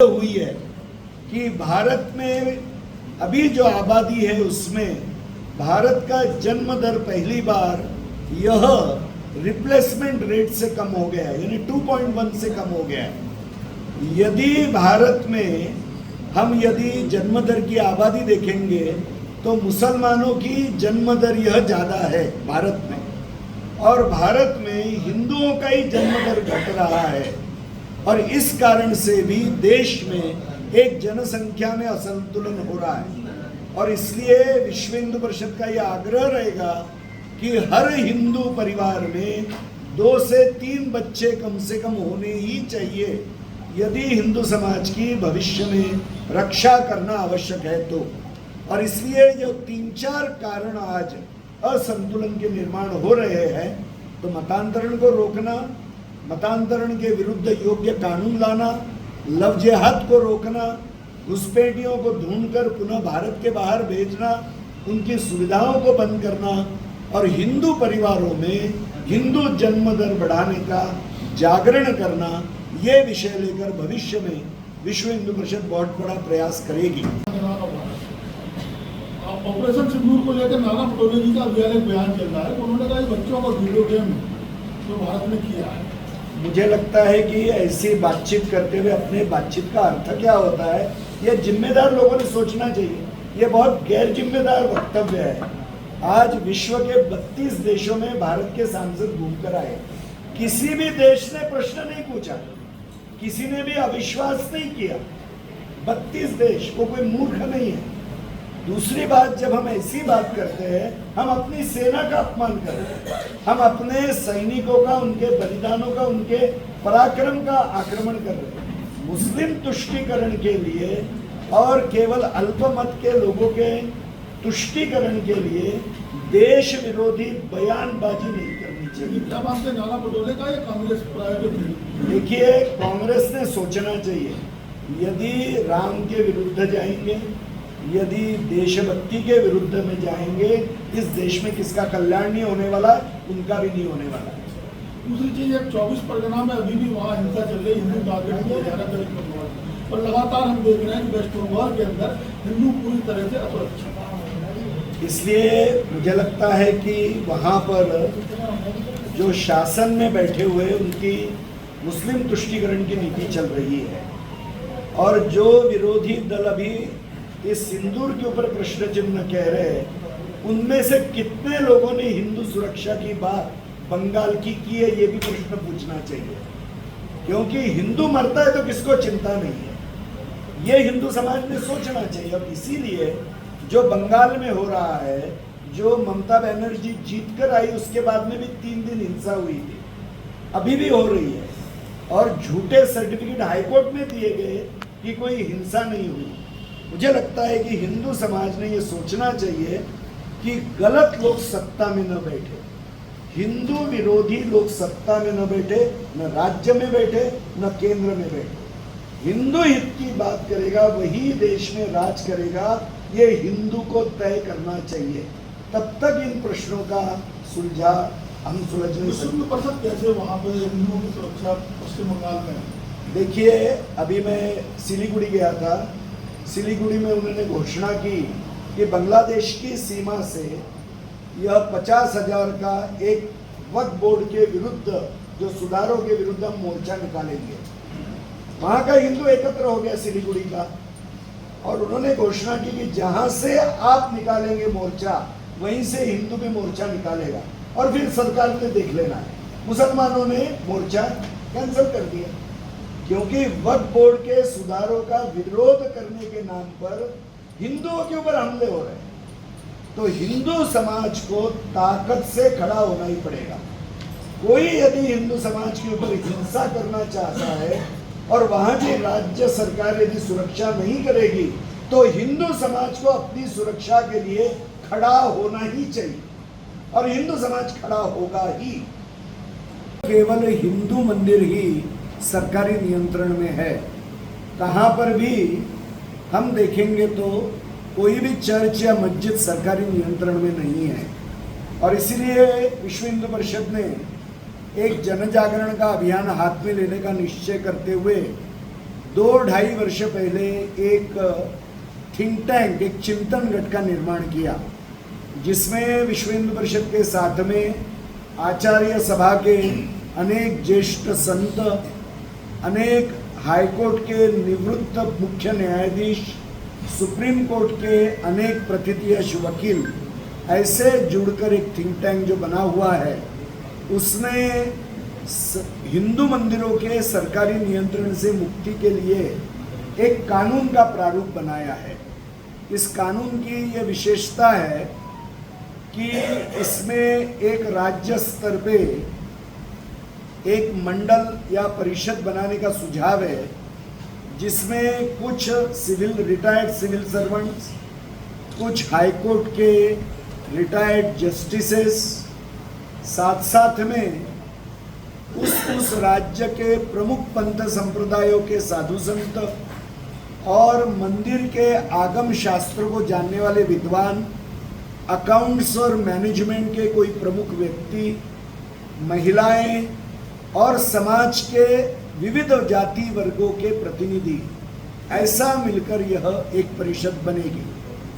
हुई है कि भारत में अभी जो आबादी है उसमें भारत का जन्म दर पहली बार यह रिप्लेसमेंट रेट से कम हो गया है, यानी 2.1 से कम हो गया है। यदि भारत में हम यदि जन्म दर की आबादी देखेंगे तो मुसलमानों की जन्म दर यह ज़्यादा है भारत में, और भारत में हिंदुओं का ही जन्म दर घट रहा है। और इस कारण से भी देश में एक जनसंख्या में असंतुलन हो रहा है। और इसलिए विश्व हिंदू परिषद का यह आग्रह रहेगा कि हर हिंदू परिवार में 2 से 3 बच्चे कम से कम होने ही चाहिए, यदि हिंदू समाज की भविष्य में रक्षा करना आवश्यक है तो। और इसलिए जो 3-4 कारण आज असंतुलन के निर्माण हो रहे हैं, तो मतांतरण को रोकना, मतांतरण के विरुद्ध योग्य कानून लाना, लव जिहाद को रोकना, घुसपैठियों को ढूंढकर पुनः भारत के बाहर भेजना, उनकी सुविधाओं को बंद करना और हिंदू परिवारों में हिंदू जन्म दर बढ़ाने का जागरण करना, ये विषय लेकर भविष्य में विश्व हिंदू परिषद बहुत बड़ा प्रयास करेगी। ऑपरेशन सिंदूर को लेकर नाना पटोले जी का एक बयान चल रहा है। उन्होंने कहा बच्चों को वीडियो गेम जो भारत में किया है। मुझे लगता है कि ऐसी बातचीत करते हुए अपने बातचीत का अर्थ क्या होता है, यह जिम्मेदार लोगों ने सोचना चाहिए। यह बहुत गैर जिम्मेदार वक्तव्य है। आज विश्व के 32 देशों में भारत के सांसद घूमकर आए, किसी भी देश ने प्रश्न नहीं पूछा, किसी ने भी अविश्वास नहीं किया। 32 देश, वो कोई मूर्ख नहीं है। दूसरी बात, जब हम ऐसी बात करते हैं, हम अपनी सेना का अपमान कर रहे हैं, हम अपने सैनिकों का, उनके बलिदानों का, उनके पराक्रम का आक्रमण कर रहे हैं। मुस्लिम तुष्टीकरण के लिए और केवल अल्पमत के लोगों के तुष्टीकरण के लिए देश विरोधी बयानबाजी नहीं करनी चाहिए। क्या बात है नाना पटोले का, या कांग्रेस प्रायोजित? देखिए, कांग्रेस ने सोचना चाहिए, यदि राम के विरुद्ध जाएंगे, यदि देशभक्ति के विरुद्ध में जाएंगे, इस देश में किसका कल्याण नहीं होने वाला, उनका भी नहीं होने वाला। दूसरी चीज, 24 परगना में अभी भी वहाँ हिंसा चल रही, हिंदू टारगेट किया जा रहा है, और लगातार हम देख रहे हैं कि वेस्ट बंगाल के अंदर हिंदू पूरी तरह से असुरक्षित। इसलिए मुझे लगता है कि वहाँ पर जो शासन में बैठे हुए उनकी मुस्लिम तुष्टीकरण की नीति चल रही है, और जो विरोधी दल अभी इस सिंदूर के ऊपर प्रश्न चिन्ह कह रहे हैं, उनमें से कितने लोगों ने हिंदू सुरक्षा की बात बंगाल की है, ये भी प्रश्न पूछना चाहिए। क्योंकि हिंदू मरता है तो किसको चिंता नहीं है, ये हिंदू समाज ने सोचना चाहिए। और इसीलिए जो बंगाल में हो रहा है, जो ममता बनर्जी जीत कर आई, उसके बाद में भी 3 दिन हिंसा हुई थी, अभी भी हो रही है, और झूठे सर्टिफिकेट हाईकोर्ट में दिए गए कि कोई हिंसा नहीं हुई। मुझे लगता है कि हिंदू समाज ने ये सोचना चाहिए कि गलत लोग सत्ता में न बैठे, हिंदू विरोधी लोग सत्ता में न बैठे, न राज्य में बैठे, न केंद्र में बैठे। हिंदू हित की बात करेगा वही देश में राज करेगा, ये हिंदू को तय करना चाहिए। तब तक इन प्रश्नों का सुलझा हम सुलझ नहीं सकते। कैसे वहाँ पर हिंदुओं की सुरक्षा पश्चिम बंगाल में? देखिए, अभी मैं सिलीगुड़ी गया था। सिलीगुड़ी में उन्होंने घोषणा की कि बांग्लादेश की सीमा से यह 50,000 का एक वक्फ बोर्ड के विरुद्ध, जो सुधारों के विरुद्ध हम मोर्चा निकालेंगे। वहाँ का हिंदू एकत्र हो गया सिलीगुड़ी का, और उन्होंने घोषणा की कि जहाँ से आप निकालेंगे मोर्चा, वहीं से हिंदू भी मोर्चा निकालेगा, और फिर सरकार ने देख लेना है। मुसलमानों ने मोर्चा कैंसिल कर दिया, क्योंकि वक्फ बोर्ड के सुधारों का विरोध करने के नाम पर हिंदुओं के ऊपर हमले हो रहे हैं। तो हिंदू समाज को ताकत से खड़ा होना ही पड़ेगा। कोई यदि हिंदू समाज के ऊपर हिंसा करना चाहता है और वहां की राज्य सरकार यदि सुरक्षा नहीं करेगी, तो हिंदू समाज को अपनी सुरक्षा के लिए खड़ा होना ही चाहिए, और हिंदू समाज खड़ा होगा ही। केवल हिंदू मंदिर ही सरकारी नियंत्रण में है, कहाँ पर भी हम देखेंगे तो कोई भी चर्च या मस्जिद सरकारी नियंत्रण में नहीं है। और इसीलिए विश्व हिंदू परिषद ने एक जन जागरण का अभियान हाथ में लेने का निश्चय करते हुए 2-2.5 वर्ष पहले एक थिंक टैंक, एक चिंतन गट का निर्माण किया, जिसमें विश्व हिंदू परिषद के साथ में आचार्य सभा के अनेक ज्येष्ठ संत, अनेक हाईकोर्ट के निवृत्त मुख्य न्यायाधीश, सुप्रीम कोर्ट के अनेक प्रथितयश वकील ऐसे जुड़कर एक थिंक टैंक जो बना हुआ है, उसने हिंदू मंदिरों के सरकारी नियंत्रण से मुक्ति के लिए एक कानून का प्रारूप बनाया है। इस कानून की यह विशेषता है कि इसमें एक राज्य स्तर पे एक मंडल या परिषद बनाने का सुझाव है, जिसमें कुछ रिटायर्ड सिविल सर्वेंट्स, कुछ हाई कोर्ट के रिटायर्ड जस्टिसेस, साथ साथ में उस राज्य के प्रमुख पंथ संप्रदायों के साधु संत और मंदिर के आगम शास्त्रों को जानने वाले विद्वान, अकाउंट्स और मैनेजमेंट के कोई प्रमुख व्यक्ति, महिलाएं और समाज के विविध जाति वर्गों के प्रतिनिधि, ऐसा मिलकर यह एक परिषद बनेगी।